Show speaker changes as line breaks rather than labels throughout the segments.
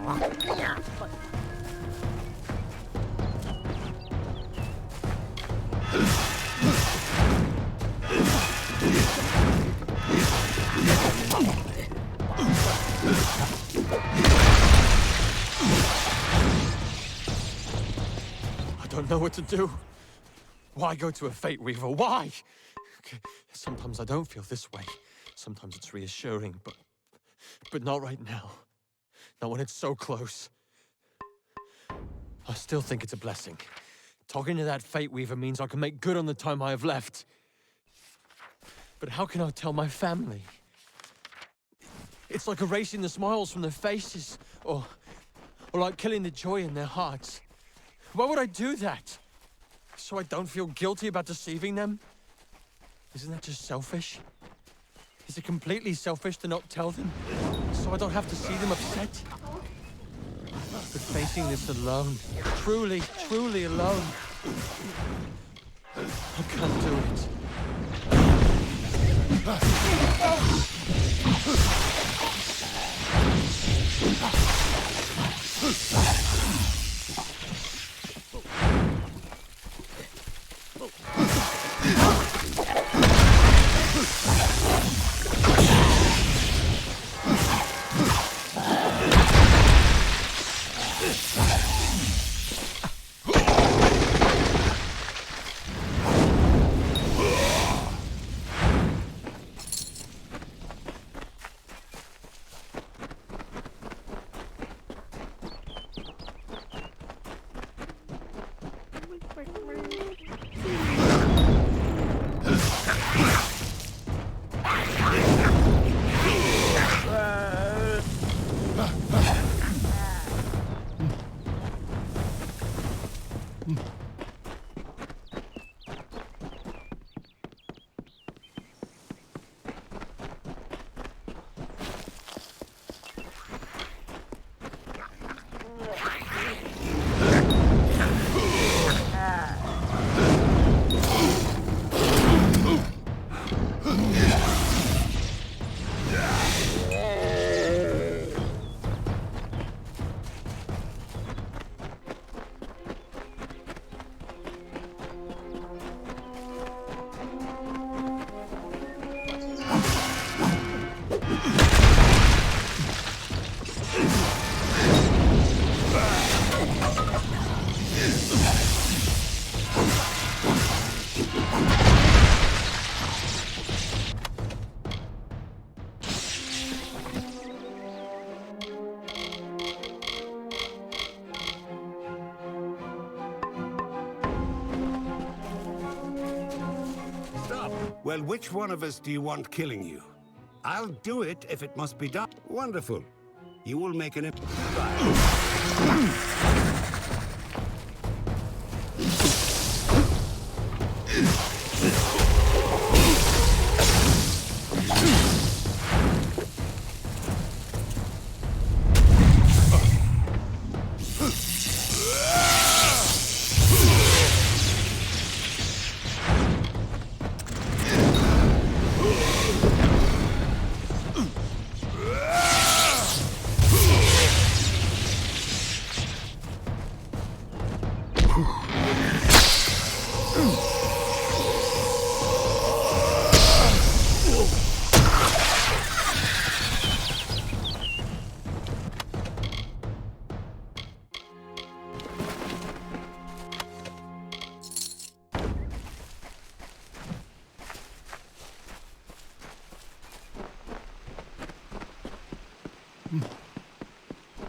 I don't know what to do. Why go to a Fate Weaver? Why? Okay, sometimes I don't feel this way. Sometimes it's reassuring, but not right now. Not when it's so close. I still think it's a blessing. Talking to that Fate Weaver means I can make good on the time I have left. But how can I tell my family? It's like erasing the smiles from their faces, or like killing the joy in their hearts. Why would I do that? So I don't feel guilty about deceiving them? Isn't that just selfish? Is it completely selfish to not tell them, so I don't have to see them upset? But facing this alone, truly, truly alone, I can't do it.
Well, which one of us do you want killing you? I'll do it if it must be done. Wonderful. You will make an...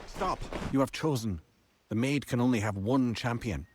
Stop! You have chosen. The Maid can only have one champion.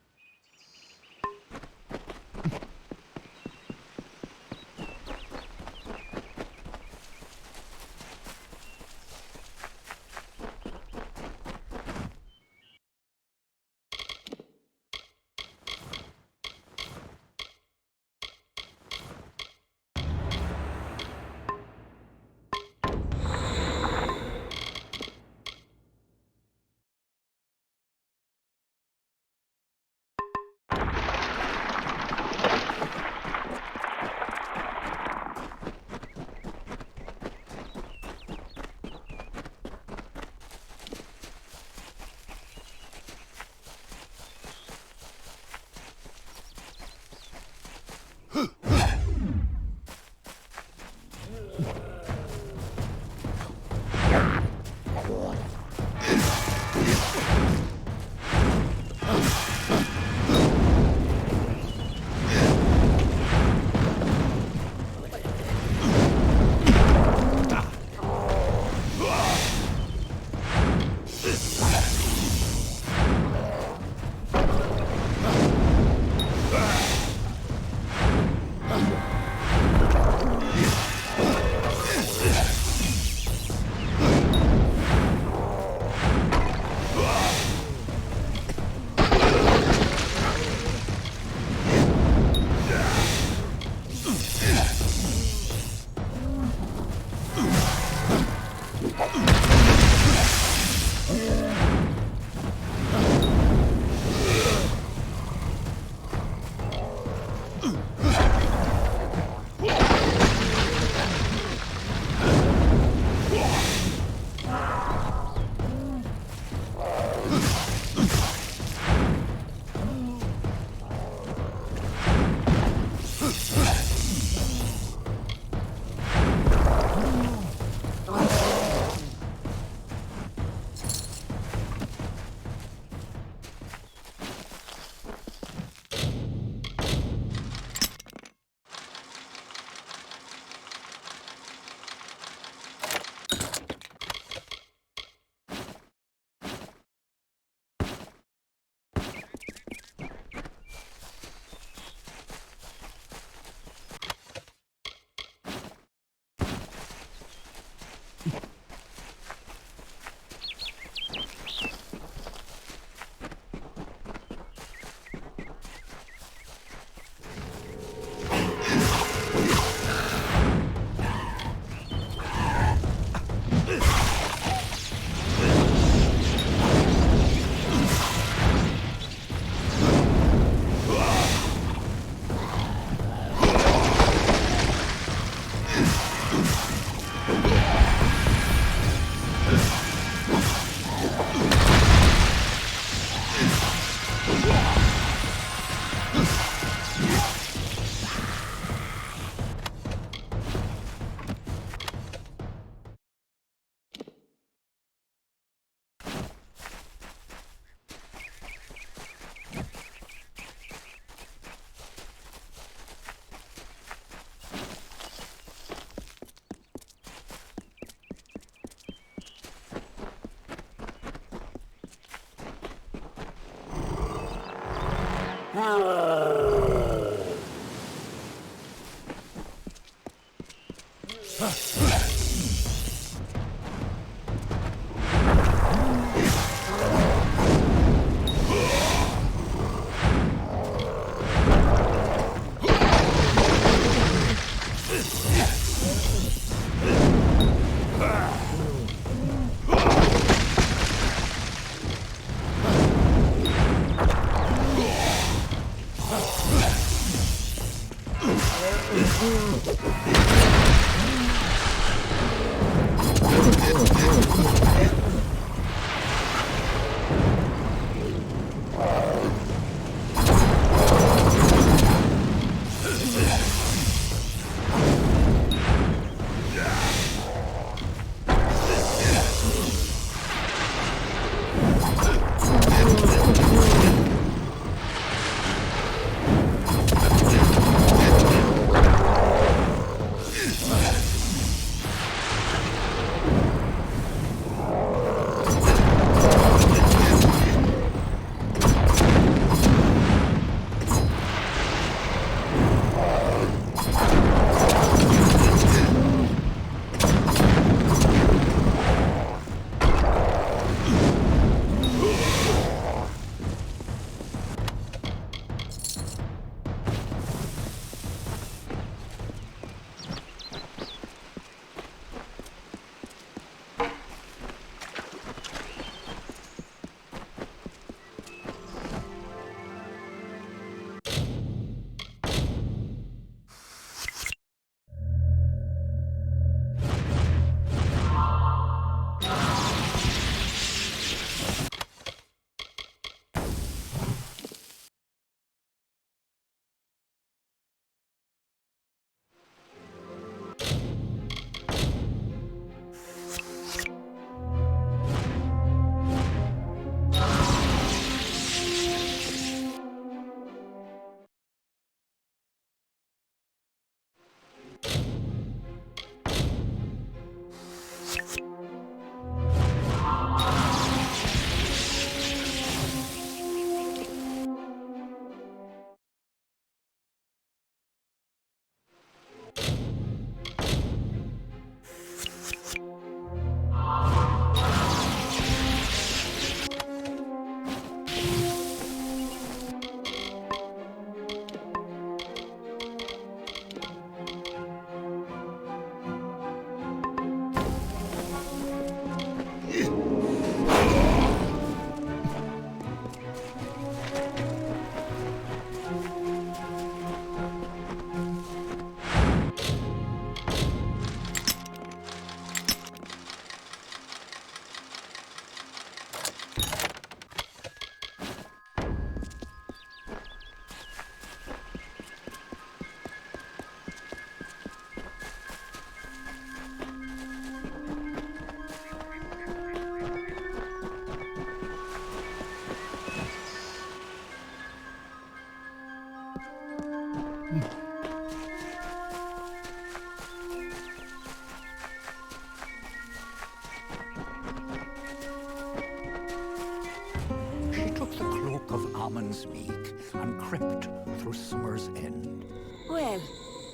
end.
Well,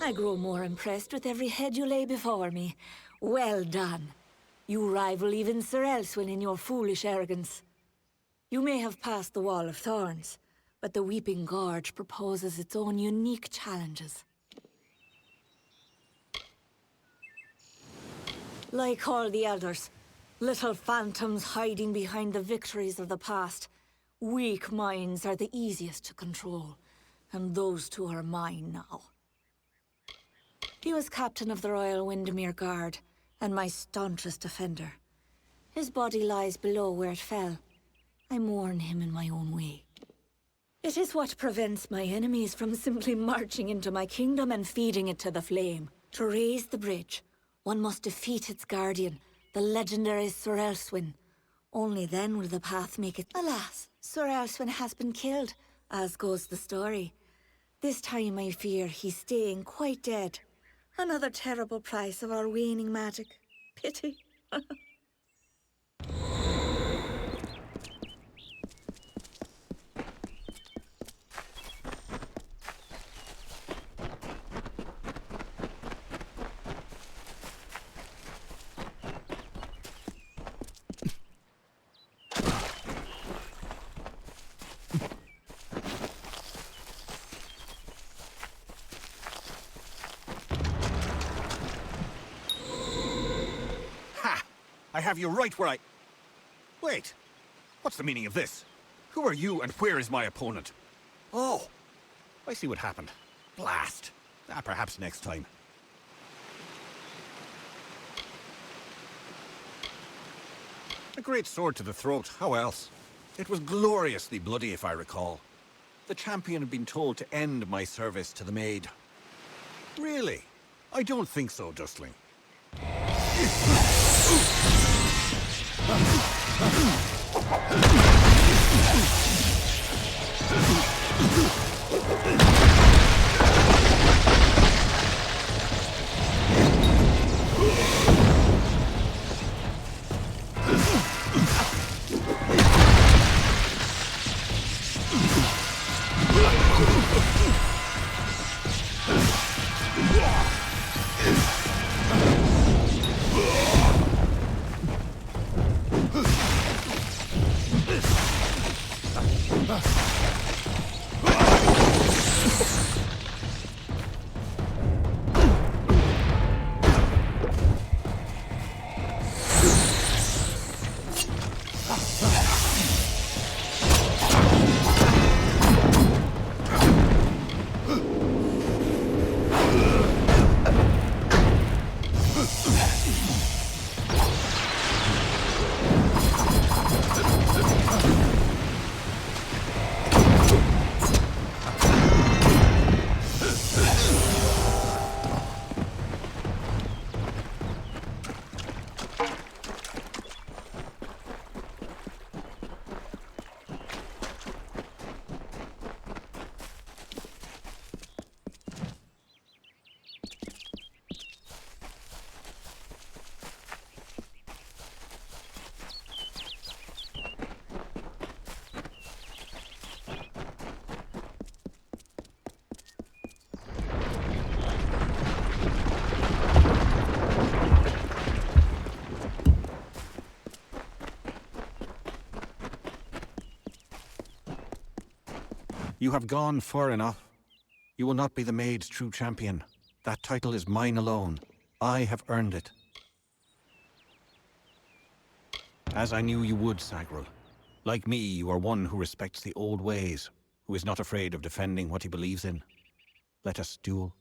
I grow more impressed with every head you lay before me. Well done. You rival even Sir Elswyn in your foolish arrogance. You may have passed the Wall of Thorns, but the Weeping Gorge proposes its own unique challenges. Like all the elders, little phantoms hiding behind the victories of the past, weak minds are the easiest to control, and those two are mine now. He was captain of the Royal Windermere Guard, and my staunchest defender. His body lies below where it fell. I mourn him in my own way. It is what prevents my enemies from simply marching into my kingdom and feeding it to the flame. To raise the bridge, one must defeat its guardian, the legendary Sir Elswyn. Only then will the path make it. Alas, Sir Elswyn has been killed, as goes the story. This time I fear he's staying quite dead. Another terrible price of our waning magic. Pity.
I have you right where I... Wait. What's the meaning of this? Who are you and where is my opponent? Oh, I see what happened. Blast. Perhaps next time. A great sword to the throat, how else? It was gloriously bloody, if I recall. The champion had been told to end my service to the Maid. Really? I don't think so, Dustling. You have gone far enough. You will not be the Maid's true champion. That title is mine alone. I have earned it. As I knew you would, Sagril. Like me, you are one who respects the old ways, who is not afraid of defending what he believes in. Let us duel.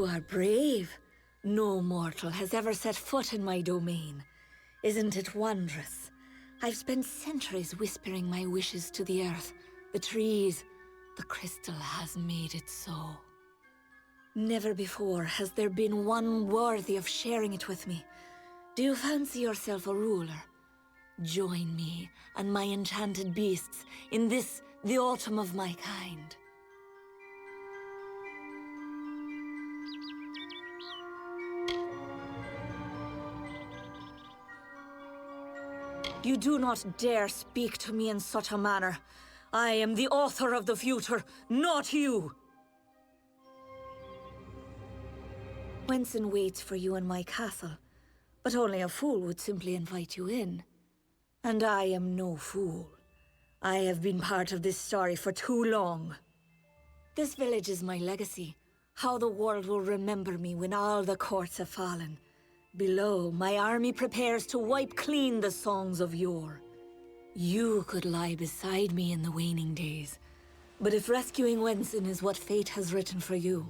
You are brave. No mortal has ever set foot in my domain. Isn't it wondrous? I've spent centuries whispering my wishes to the earth, the trees. The crystal has made it so. Never before has there been one worthy of sharing it with me. Do you fancy yourself a ruler? Join me and my enchanted beasts in this, the autumn of my kind. You do not dare speak to me in such a manner. I am the author of the future, not you! Wenson waits for you in my castle, but only a fool would simply invite you in. And I am no fool. I have been part of this story for too long. This village is my legacy, how the world will remember me when all the courts have fallen. Below, my army prepares to wipe clean the songs of yore. You could lie beside me in the waning days, but if rescuing Wenson is what fate has written for you,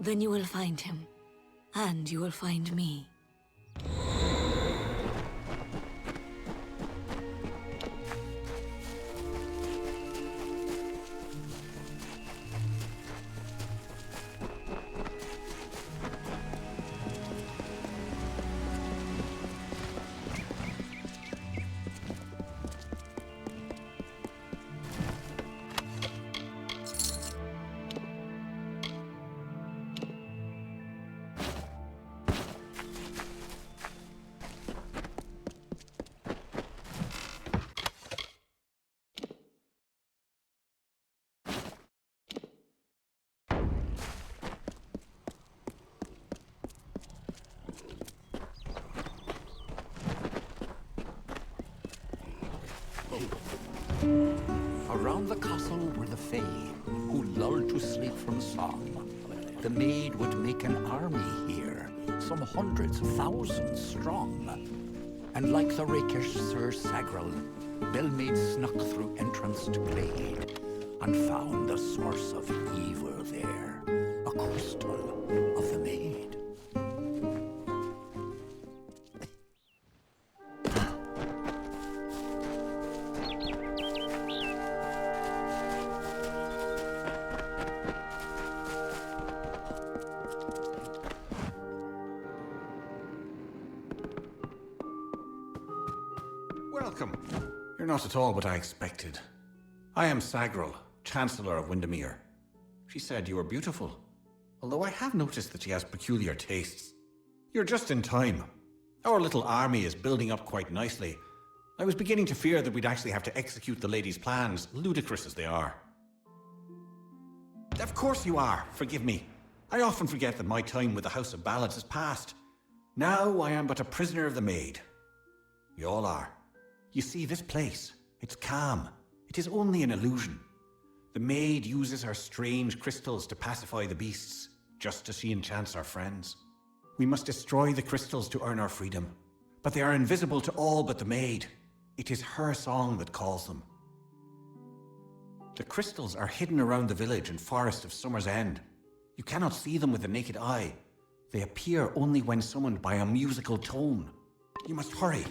then you will find him. And you will find me.
Around the castle were the Fae, who lulled to sleep from song. The Maid would make an army here, some hundreds of thousands strong. And like the rakish Sir Sagrel, Bellmaid snuck through entranced glade, and found the source of evil there, a crystal of the Maid.
Welcome. You're not at all what I expected. I am Sagrel, Chancellor of Windermere. She said you were beautiful, although I have noticed that she has peculiar tastes. You're just in time. Our little army is building up quite nicely. I was beginning to fear that we'd actually have to execute the lady's plans, ludicrous as they are. Of course you are, forgive me. I often forget that my time with the House of Ballads is past. Now I am but a prisoner of the Maid. We all are. You see, this place, it's calm. It is only an illusion. The Maid uses her strange crystals to pacify the beasts, just as she enchants our friends. We must destroy the crystals to earn our freedom, but they are invisible to all but the Maid. It is her song that calls them. The crystals are hidden around the village and forest of Summer's End. You cannot see them with the naked eye. They appear only when summoned by a musical tone. You must hurry.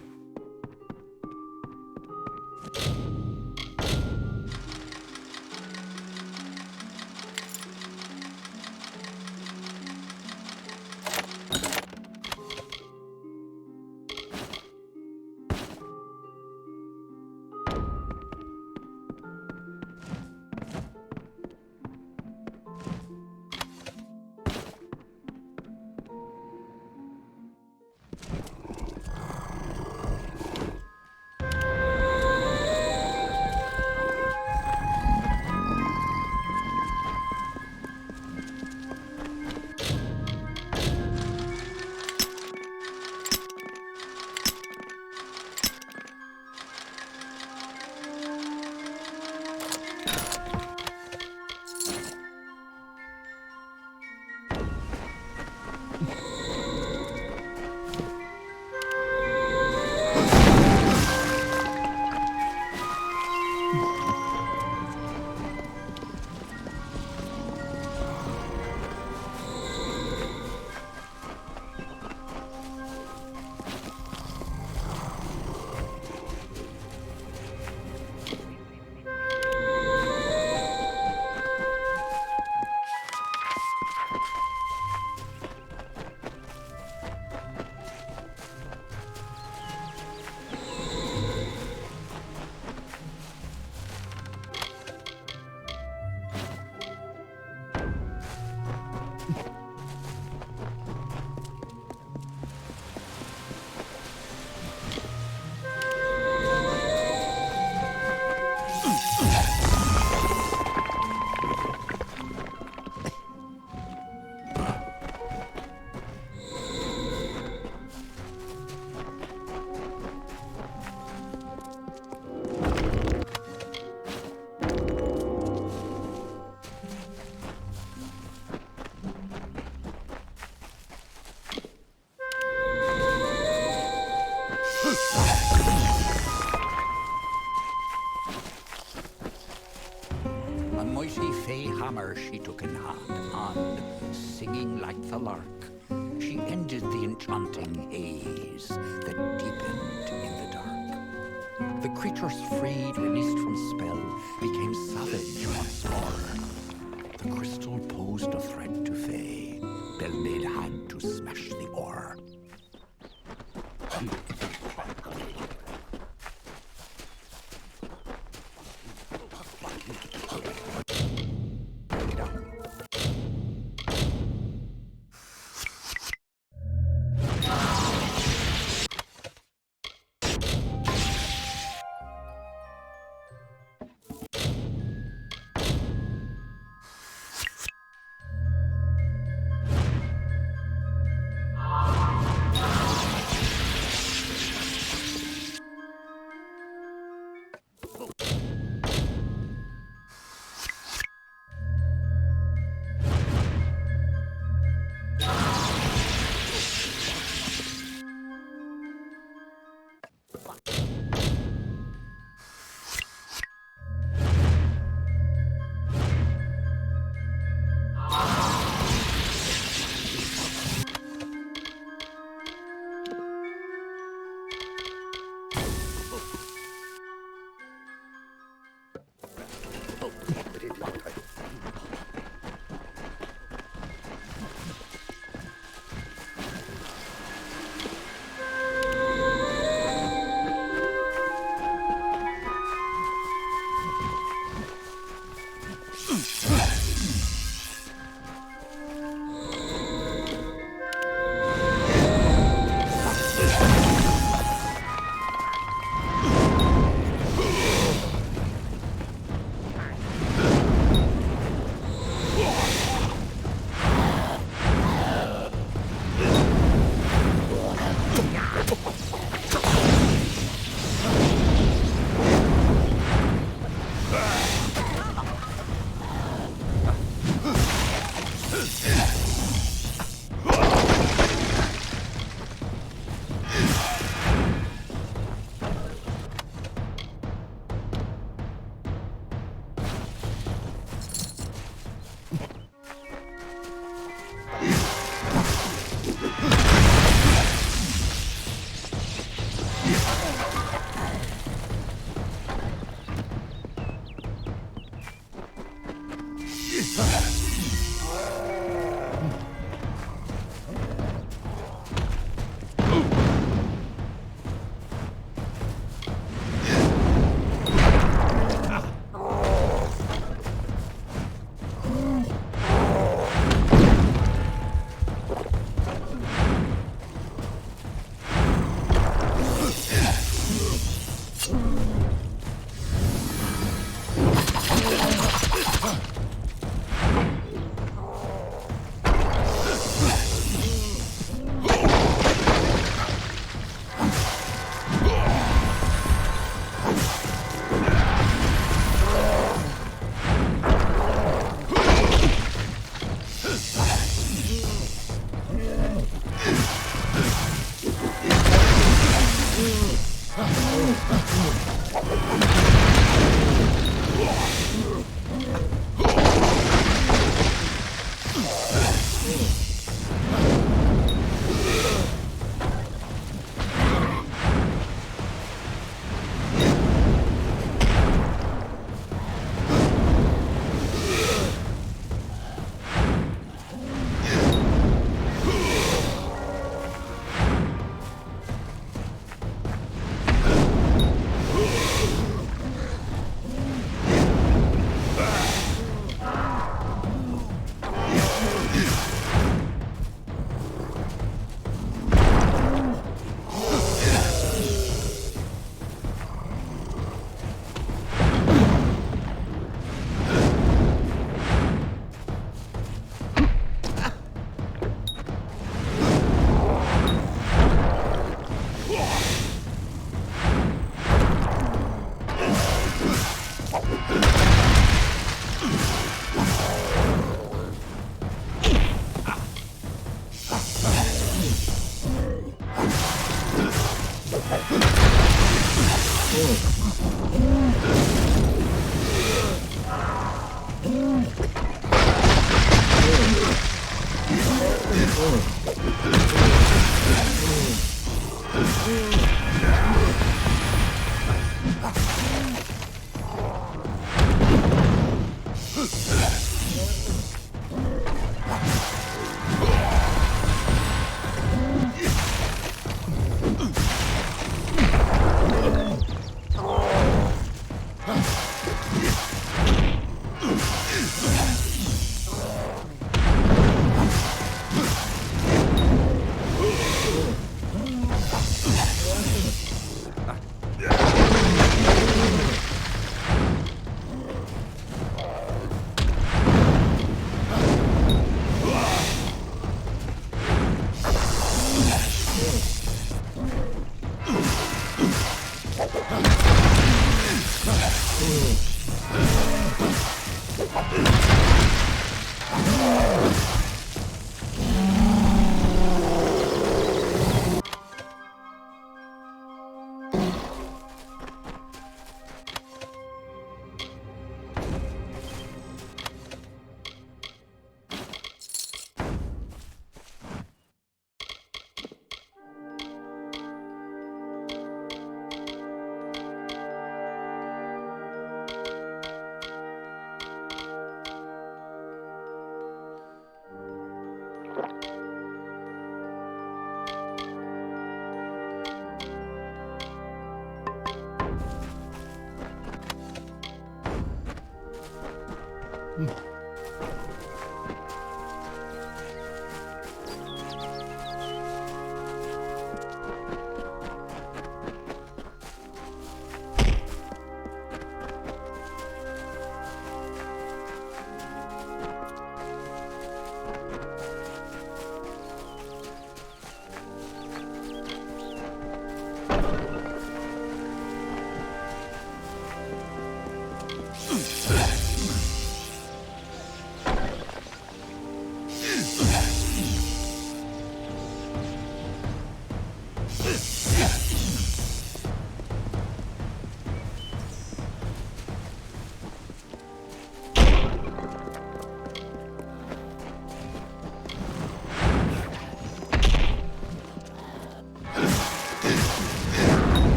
mighty fey hammer she took in hand, and, singing like the lark, she ended the enchanting haze that deepened in the dark. The creatures freed, released from spell, became savage once more. The crystal posed a threat to Fae. Belmaid had to smash the ore.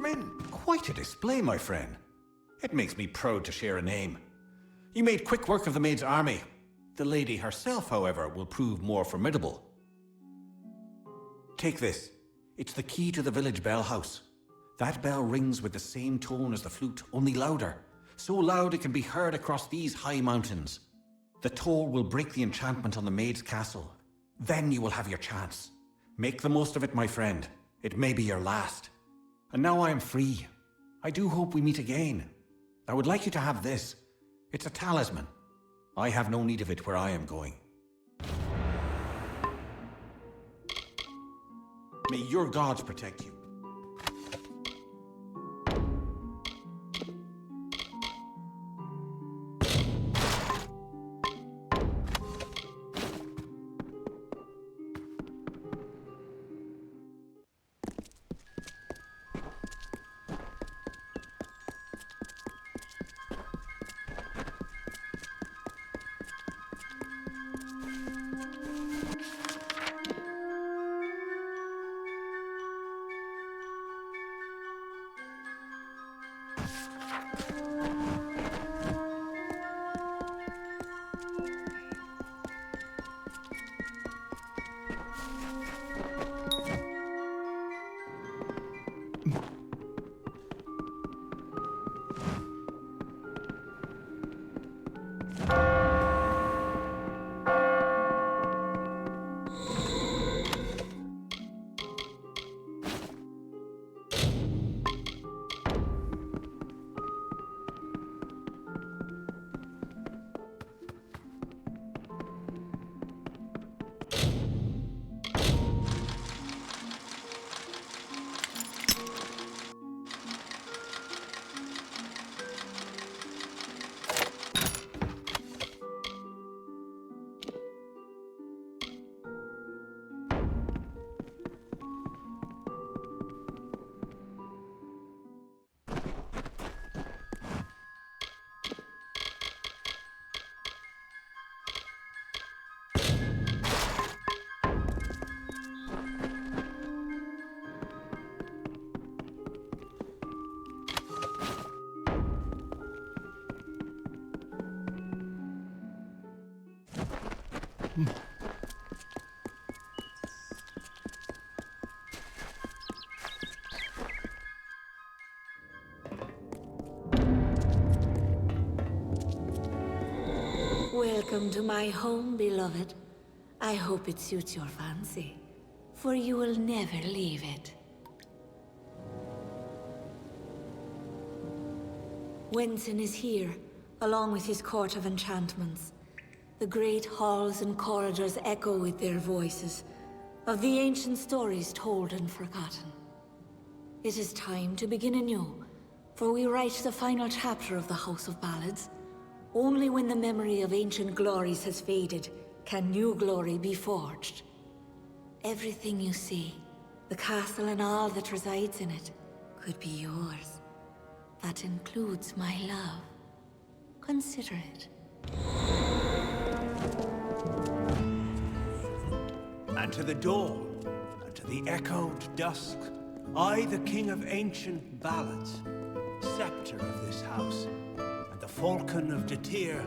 Come in. Quite a display, my friend. It makes me proud to share a name. You made quick work of the Mage's army. The lady herself, however, will prove more formidable. Take this. It's the key to the village bell house. That bell rings with the same tone as the flute, only louder. so loud it can be heard across these high mountains. The toll will break the enchantment on the Maid's castle. Then you will have your chance. Make the most of it, my friend. It may be your last. And now I am free. I do hope we meet again. I would like you to have this. It's a talisman. I have no need of it where I am going. May your gods protect you.
Welcome to my home, beloved. I hope it suits your fancy, for you will never leave it. Wenson is here, along with his court of enchantments. The great halls and corridors echo with their voices, of the ancient stories told and forgotten. It is time to begin anew, for we write the final chapter of the House of Ballads. Only when the memory of ancient glories has faded can new glory be forged. Everything you see, the castle and all that resides in it, could be yours. That includes my love. Consider it.
And to the dawn, and to the echoed dusk, I, the king of ancient ballads, scepter of this house, and the falcon of Detir,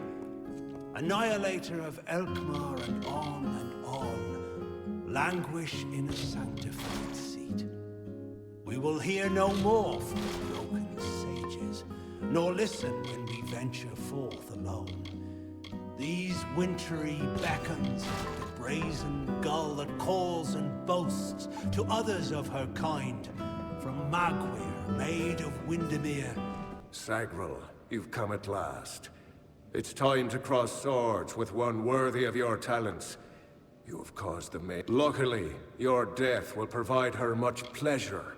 annihilator of Elkmar, and on, languish in a sanctified seat. We will hear no more from the broken sages, nor listen when we venture forth alone. These wintry beckons, the brazen gull that calls and boasts to others of her kind, from Magwyr, maid of Windermere.
Sagril, you've come at last. It's time to cross swords with one worthy of your talents. You have caused the maid. Luckily, your death will provide her much pleasure.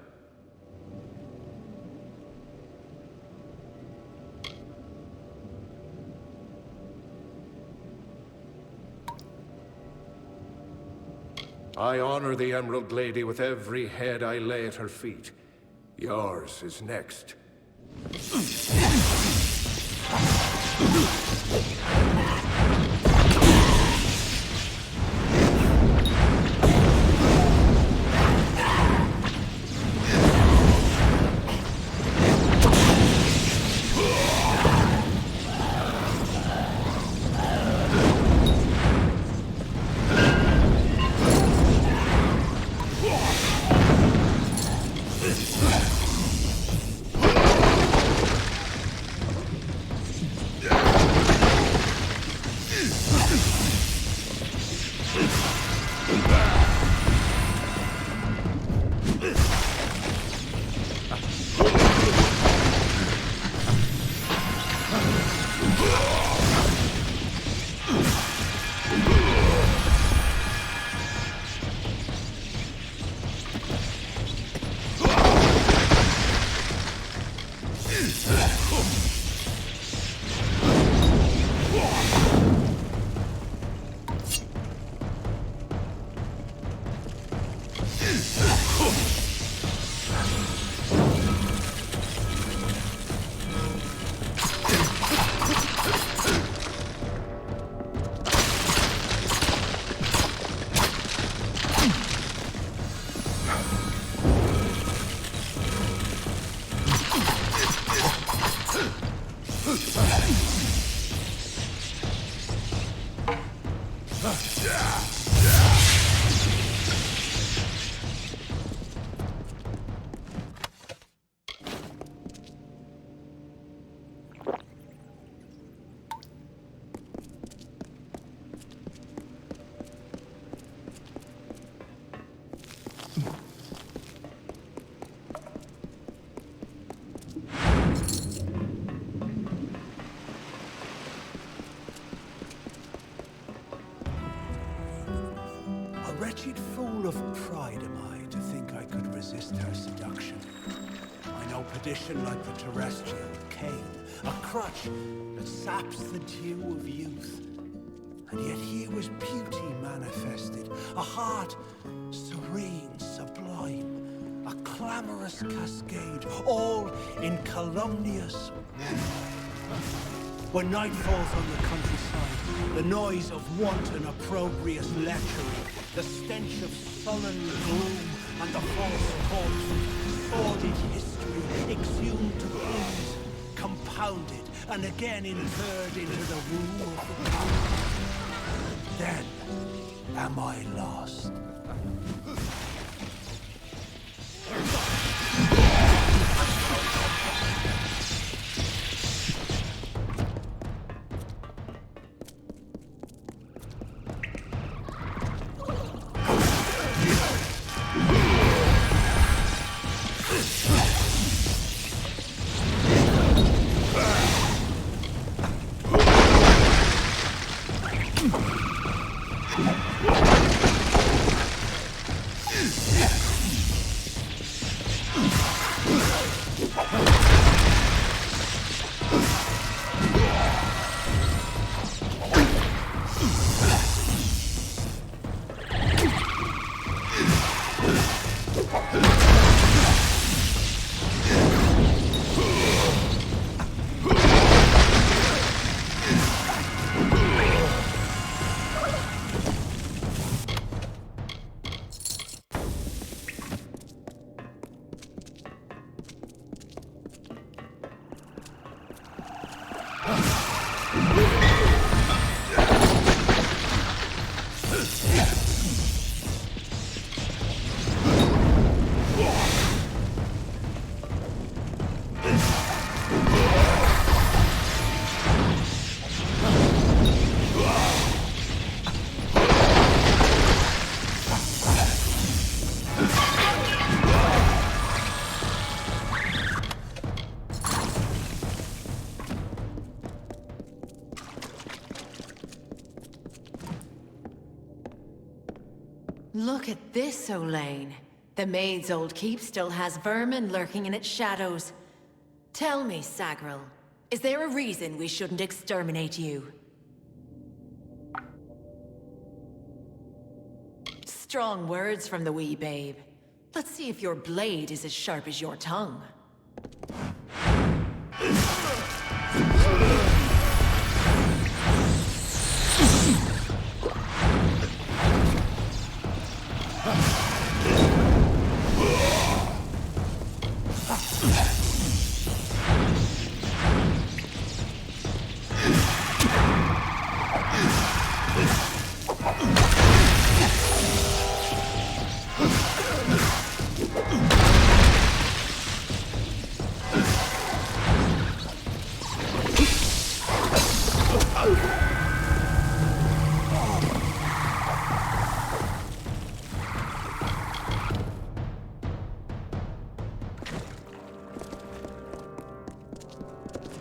I honor the Emerald Lady with every head I lay at her feet. Yours is next.
wretched fool of pride am I to think I could resist her seduction. I know perdition like the terrestrial cane, a crutch that saps the dew of youth. And yet here was beauty manifested, a heart serene, sublime, a clamorous cascade, all in calumnious when night falls on the countryside, the noise of wanton opprobrious lechery, the stench of sullen gloom, and the false corpse of sordid history exhumed to bruise, compounded, and again interred into the womb of the past. Then am I lost.
Look at this, Olaine. The Maid's old keep still has vermin lurking in its shadows. Tell me, Sagril, is there a reason we shouldn't exterminate you? Strong words from the wee babe. Let's see if your blade is as sharp as your tongue.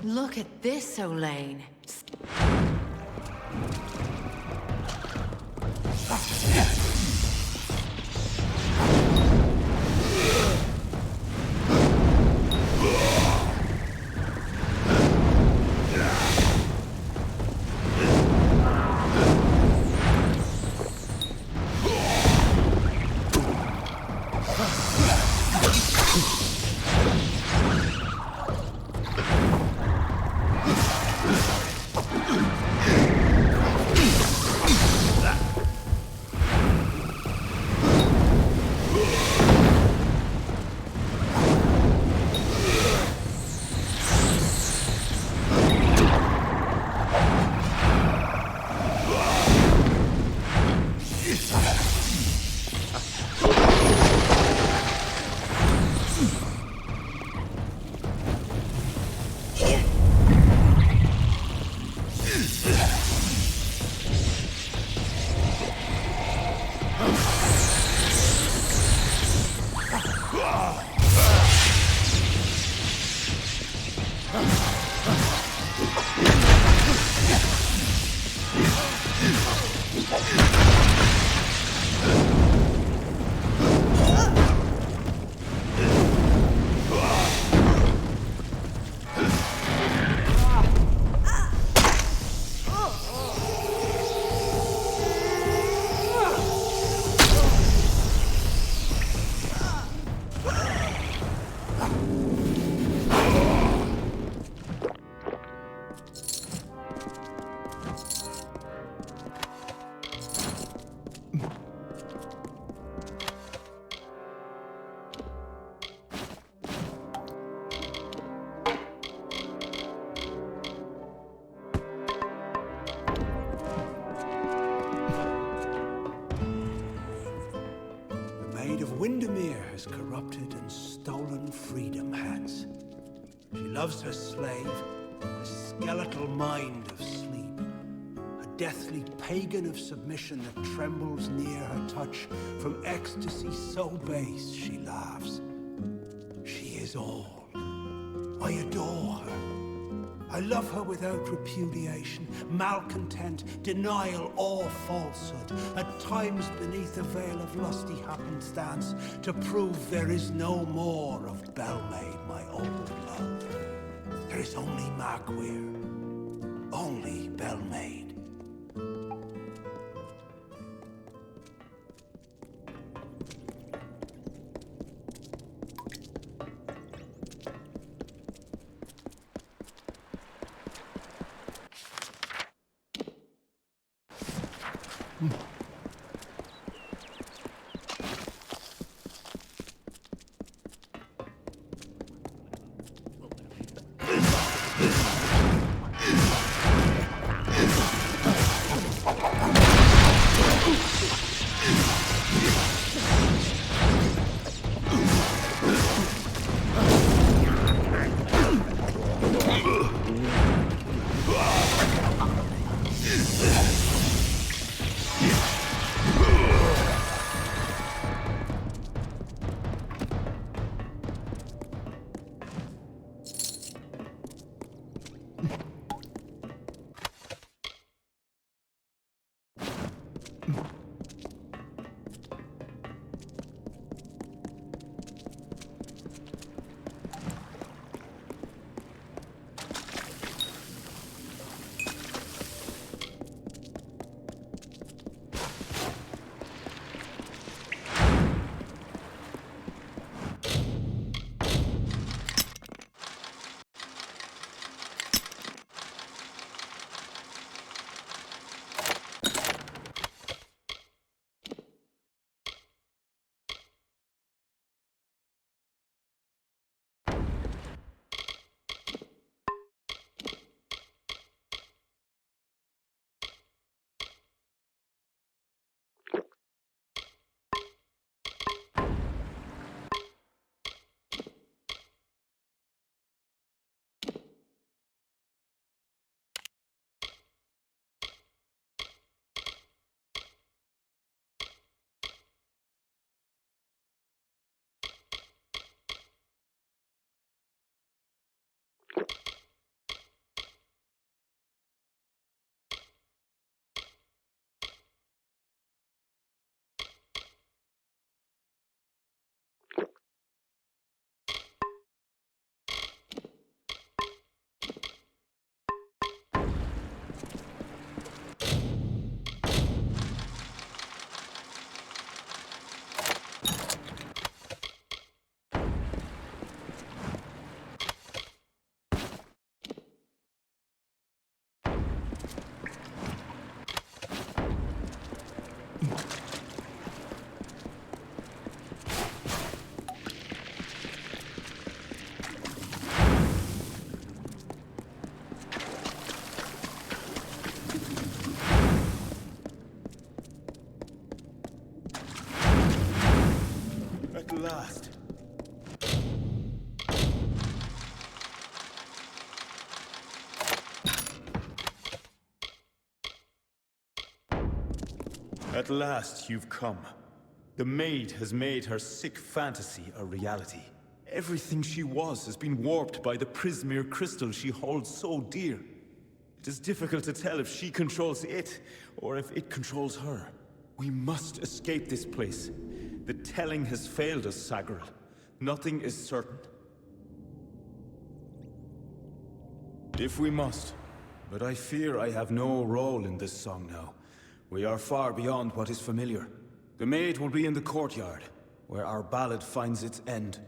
Look at this, Olaine.
loves her slave, a skeletal mind of sleep, a deathly pagan of submission that trembles near her touch. From ecstasy so base she laughs. She is all. I adore her. I love her without repudiation, malcontent, denial, or falsehood. At times beneath a veil of lusty happenstance, to prove there is no more of Belmaid, my old love. There is only Magweir, only Belmaid.
At last. At last you've come. The maid has made her sick fantasy a reality. Everything she was has been warped by the Prismere crystal she holds so dear. It is difficult to tell if she controls it, or if it controls her. We must escape this place. The telling has failed us, Sagril. Nothing is certain. If we must. But I fear I have no role in this song now. We are far beyond what is familiar. The maid will be in the courtyard, where our ballad finds its end.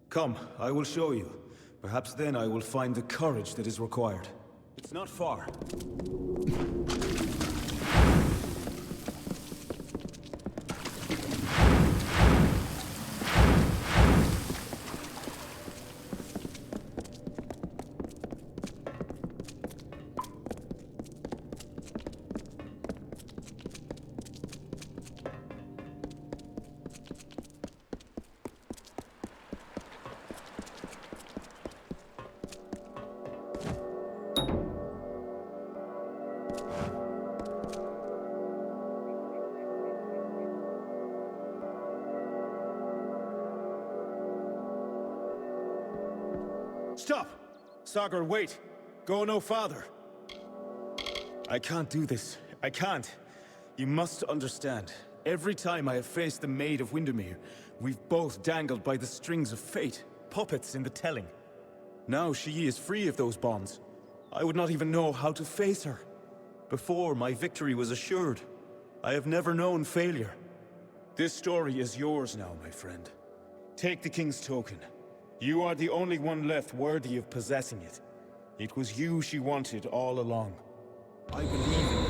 Come, I will show you. Perhaps then I will find the courage that is required. It's not far. Stop! Sagar, wait! Go no farther! I can't do this. I can't. You must understand. Every time I have faced the Maid of Windermere, we've both dangled by the strings of fate, puppets in the telling. Now she is free of those bonds. I would not even know how to face her. Before, my victory was assured. I have never known failure. This story is yours now, my friend. Take the King's token. You are the only one left worthy of possessing it. It was you she wanted all along. I believe in you.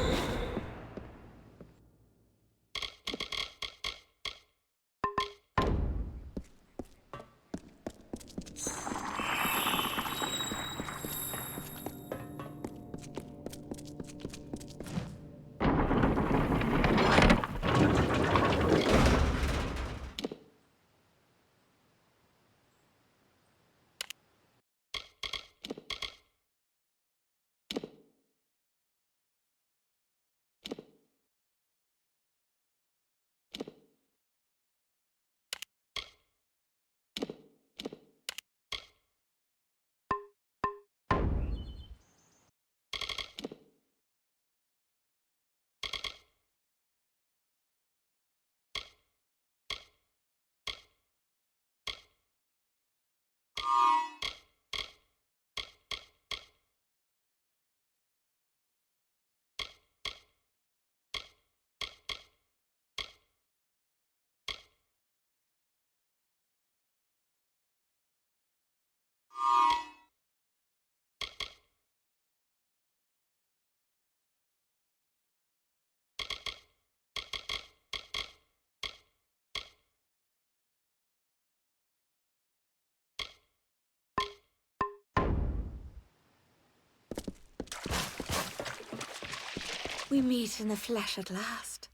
We meet in the flesh at last.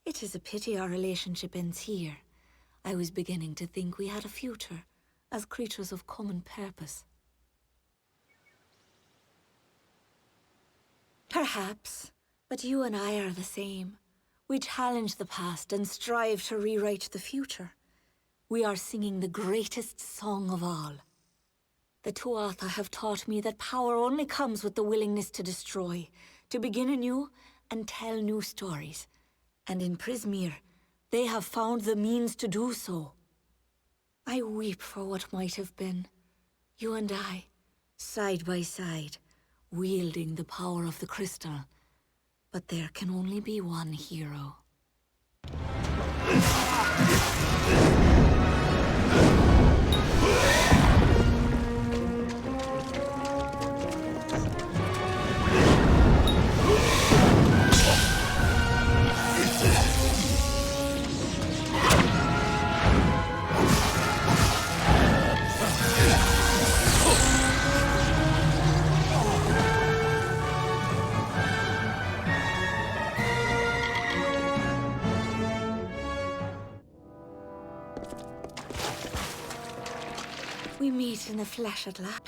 It is a pity our relationship ends here. I was beginning to think we had a future, as creatures of common purpose. Perhaps, but you and I are the same. We challenge the past and strive to rewrite the future. We are singing the greatest song of all. The Tuatha have taught me that power only comes with the willingness to destroy, to begin anew and tell new stories. And in Prismere, they have found the means to do so. I weep for what might have been. You and I, side by side, wielding the power of the crystal. But there can only be one hero. We meet in the flesh at last.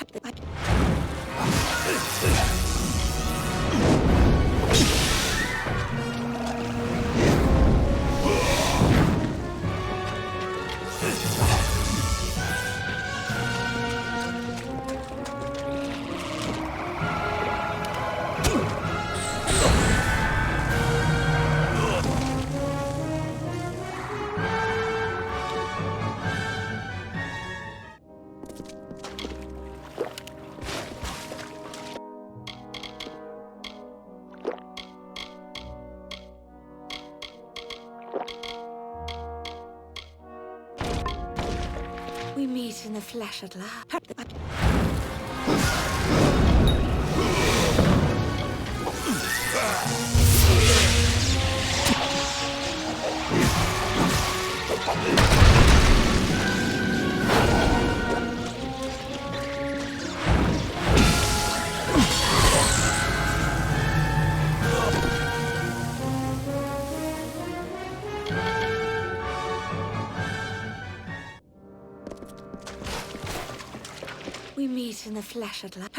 We meet in the flesh at last. We meet in the flesh at last.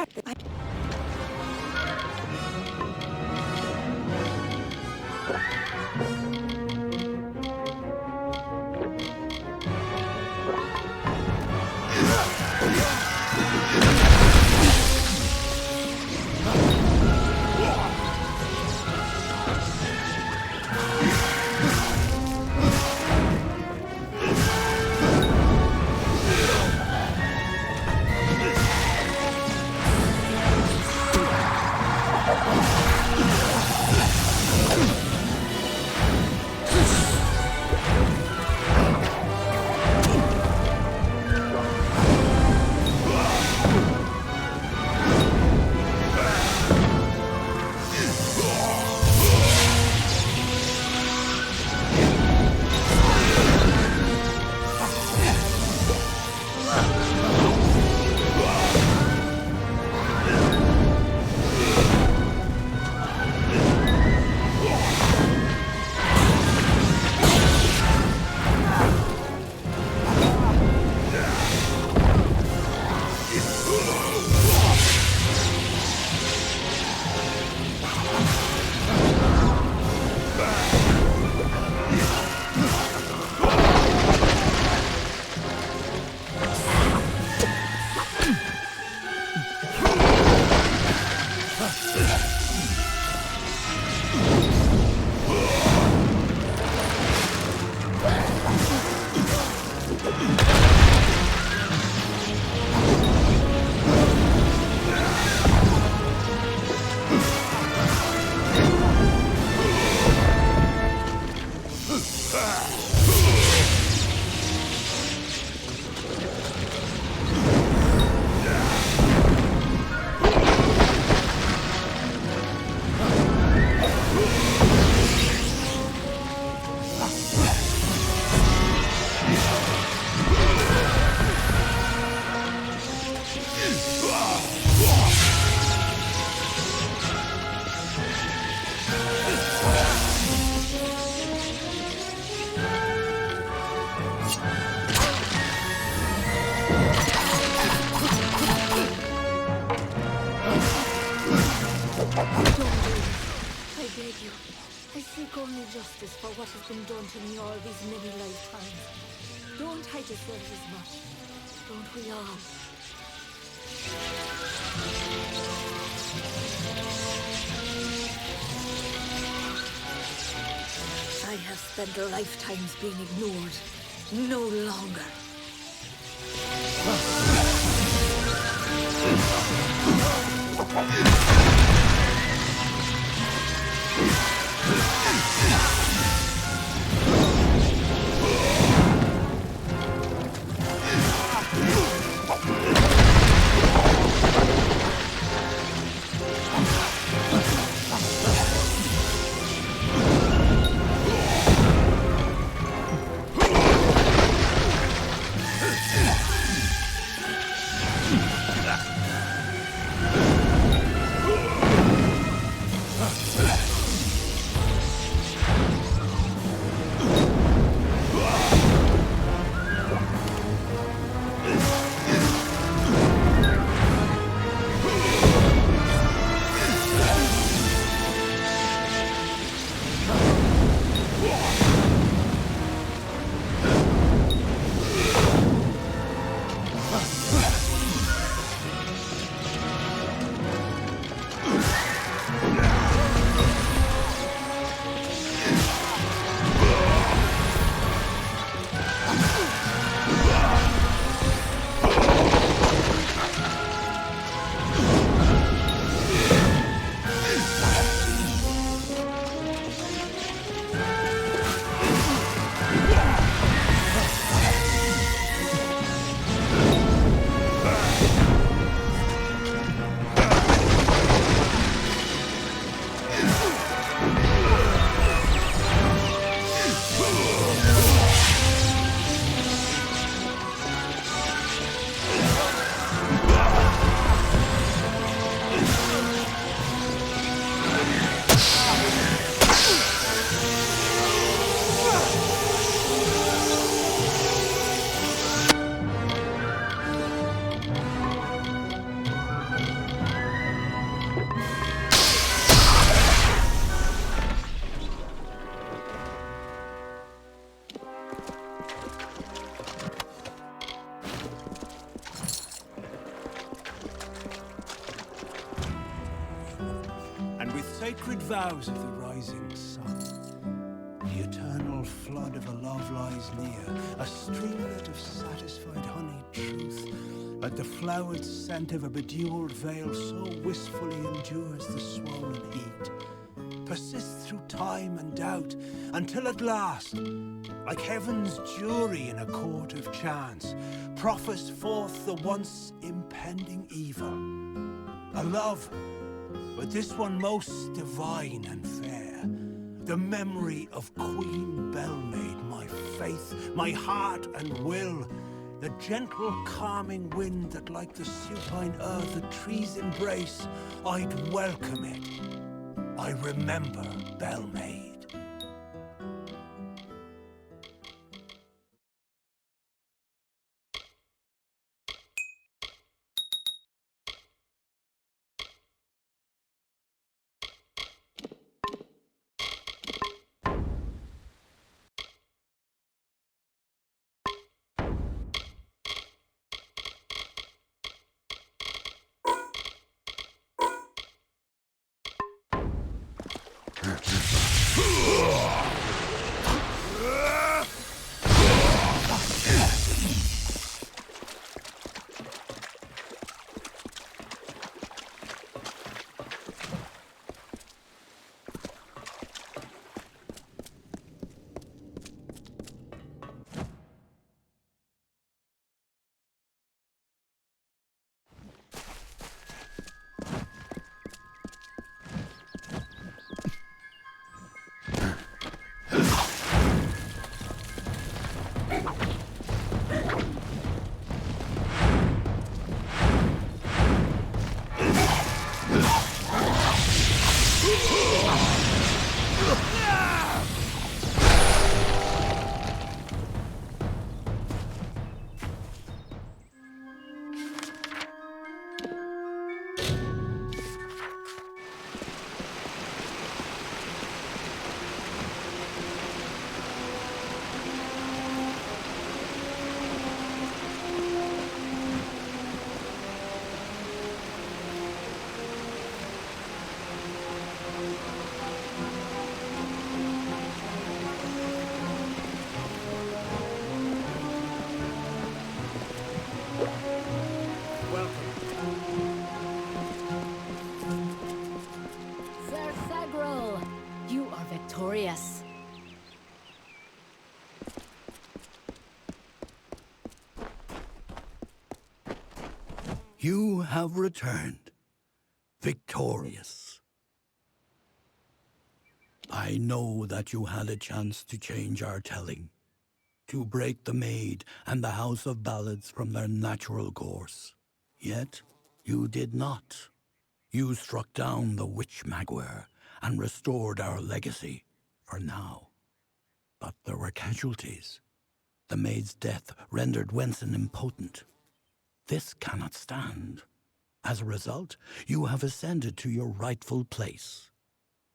justice for what has been done to me all these many lifetimes. Don't I deserve as much? Don't we all? I have spent lifetimes being ignored. No longer.
vows of the rising sun. The eternal flood of a love lies near, a streamlet of satisfied honeyed truth. Like the flowered scent of a bedewled veil, so wistfully endures the swollen heat. Persists through time and doubt, until at last, like heaven's jury in a court of chance, proffers forth the once impending evil. A love, but this one most divine and fair. The memory of Queen Belmaid, my faith, my heart and will. The gentle calming wind that like the supine earth the trees embrace, I'd welcome it. I remember Belmaid.
Victorious.
You have returned, victorious. I know that you had a chance to change our telling, to break the Maid and the House of Ballads from their natural course. Yet, you did not. You struck down the Witch Magware and restored our legacy, for now. But there were casualties. The Maid's death rendered Wenson impotent. This cannot stand. As a result, you have ascended to your rightful place.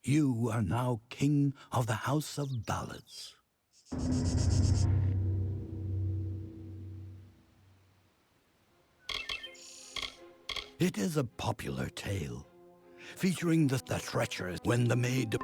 You are now King of the House of Ballads. It is a popular tale, featuring the treacherous when the Maid...